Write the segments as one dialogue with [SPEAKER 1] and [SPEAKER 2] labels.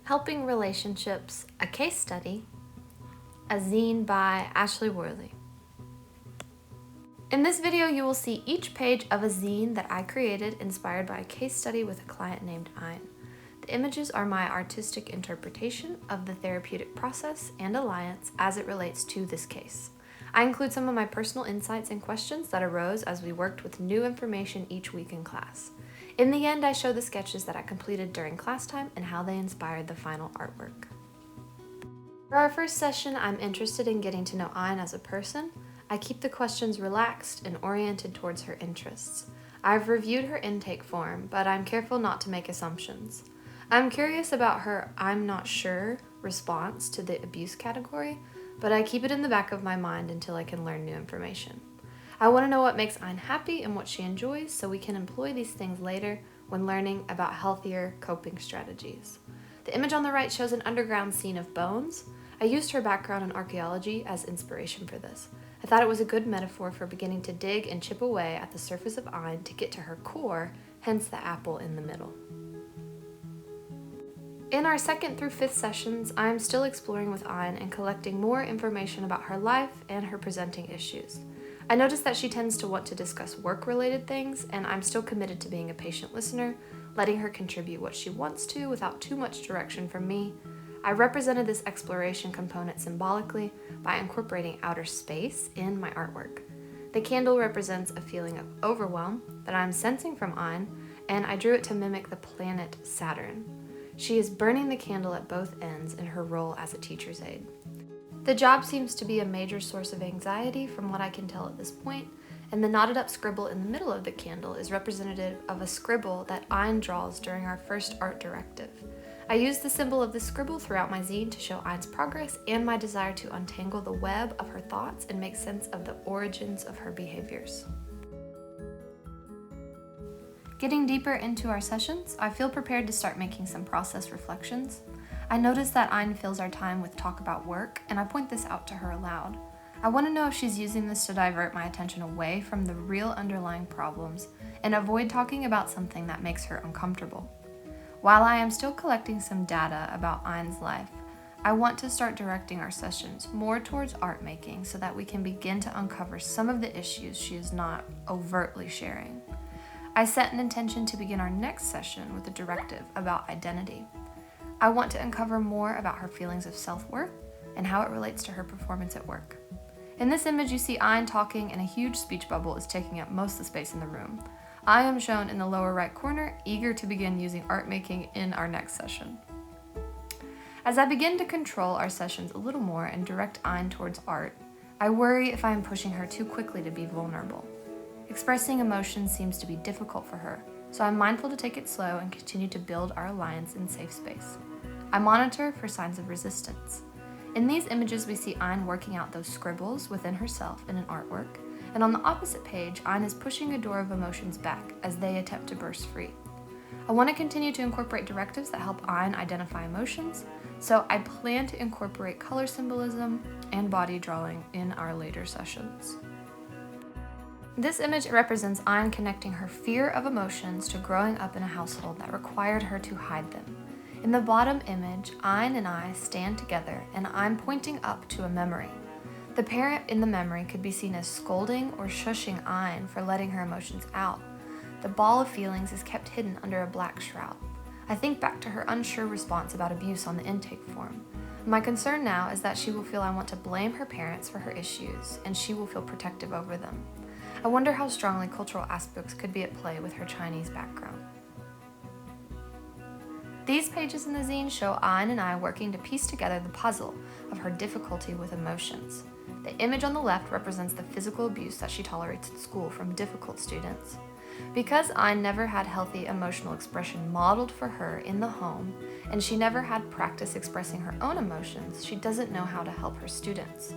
[SPEAKER 1] Helping Relationships, a Case Study, a zine by Ashley Worley. In this video, you will see each page of a zine that I created inspired by a case study with a client named Ein. The images are my artistic interpretation of the therapeutic process and alliance as it relates to this case. I include some of my personal insights and questions that arose as we worked with new information each week in class. In the end, I show the sketches that I completed during class time and how they inspired the final artwork. For our first session, I'm interested in getting to know Ein as a person. I keep the questions relaxed and oriented towards her interests. I've reviewed her intake form, but I'm careful not to make assumptions. I'm curious about her "I'm not sure" response to the abuse category, but I keep it in the back of my mind until I can learn new information. I want to know what makes Ein happy and what she enjoys so we can employ these things later when learning about healthier coping strategies. The image on the right shows an underground scene of bones. I used her background in archaeology as inspiration for this. I thought it was a good metaphor for beginning to dig and chip away at the surface of Ein to get to her core, hence the apple in the middle. In our 2nd through 5th sessions, I am still exploring with Ein and collecting more information about her life and her presenting issues. I noticed that she tends to want to discuss work-related things, and I'm still committed to being a patient listener, letting her contribute what she wants to without too much direction from me. I represented this exploration component symbolically by incorporating outer space in my artwork. The candle represents a feeling of overwhelm that I'm sensing from Ein, and I drew it to mimic the planet Saturn. She is burning the candle at both ends in her role as a teacher's aide. The job seems to be a major source of anxiety from what I can tell at this point, and the knotted up scribble in the middle of the candle is representative of a scribble that Ein draws during our first art directive. I used the symbol of the scribble throughout my zine to show Ein's progress and my desire to untangle the web of her thoughts and make sense of the origins of her behaviors. Getting deeper into our sessions, I feel prepared to start making some process reflections. I notice that Ein fills our time with talk about work, and I point this out to her aloud. I want to know if she's using this to divert my attention away from the real underlying problems and avoid talking about something that makes her uncomfortable. While I am still collecting some data about Ein's life, I want to start directing our sessions more towards art making so that we can begin to uncover some of the issues she is not overtly sharing. I set an intention to begin our next session with a directive about identity. I want to uncover more about her feelings of self-worth and how it relates to her performance at work. In this image, you see Ein talking and a huge speech bubble is taking up most of the space in the room. I am shown in the lower right corner, eager to begin using art making in our next session. As I begin to control our sessions a little more and direct Ein towards art, I worry if I am pushing her too quickly to be vulnerable. Expressing emotion seems to be difficult for her, so I'm mindful to take it slow and continue to build our alliance in safe space. I monitor for signs of resistance. In these images, we see Ein working out those scribbles within herself in an artwork, and on the opposite page, Ein is pushing a door of emotions back as they attempt to burst free. I want to continue to incorporate directives that help Ein identify emotions, so I plan to incorporate color symbolism and body drawing in our later sessions. This image represents Ein connecting her fear of emotions to growing up in a household that required her to hide them. In the bottom image, Ein and I stand together and I'm pointing up to a memory. The parent in the memory could be seen as scolding or shushing Ein for letting her emotions out. The ball of feelings is kept hidden under a black shroud. I think back to her unsure response about abuse on the intake form. My concern now is that she will feel I want to blame her parents for her issues and she will feel protective over them. I wonder how strongly cultural aspects could be at play with her Chinese background. These pages in the zine show Ein and I working to piece together the puzzle of her difficulty with emotions. The image on the left represents the physical abuse that she tolerates at school from difficult students. Because Ein never had healthy emotional expression modeled for her in the home, and she never had practice expressing her own emotions, she doesn't know how to help her students.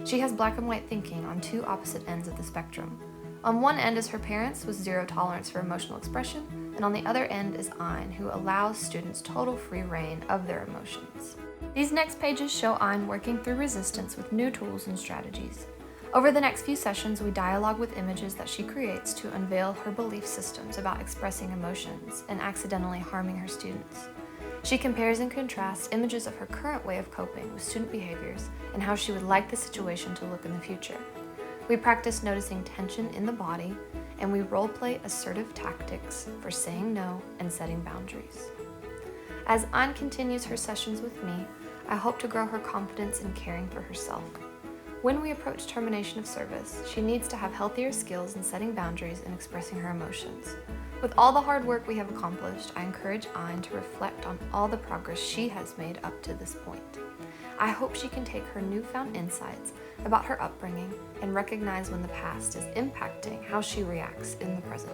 [SPEAKER 1] She has black and white thinking on two opposite ends of the spectrum. On one end is her parents with zero tolerance for emotional expression, and on the other end is Ein, who allows students total free reign of their emotions. These next pages show Ein working through resistance with new tools and strategies. Over the next few sessions, we dialogue with images that she creates to unveil her belief systems about expressing emotions and accidentally harming her students. She compares and contrasts images of her current way of coping with student behaviors and how she would like the situation to look in the future. We practice noticing tension in the body, and we role-play assertive tactics for saying no and setting boundaries. As Anne continues her sessions with me, I hope to grow her confidence in caring for herself. When we approach termination of service, she needs to have healthier skills in setting boundaries and expressing her emotions. With all the hard work we have accomplished, I encourage Anne to reflect on all the progress she has made up to this point. I hope she can take her newfound insights about her upbringing and recognize when the past is impacting how she reacts in the present.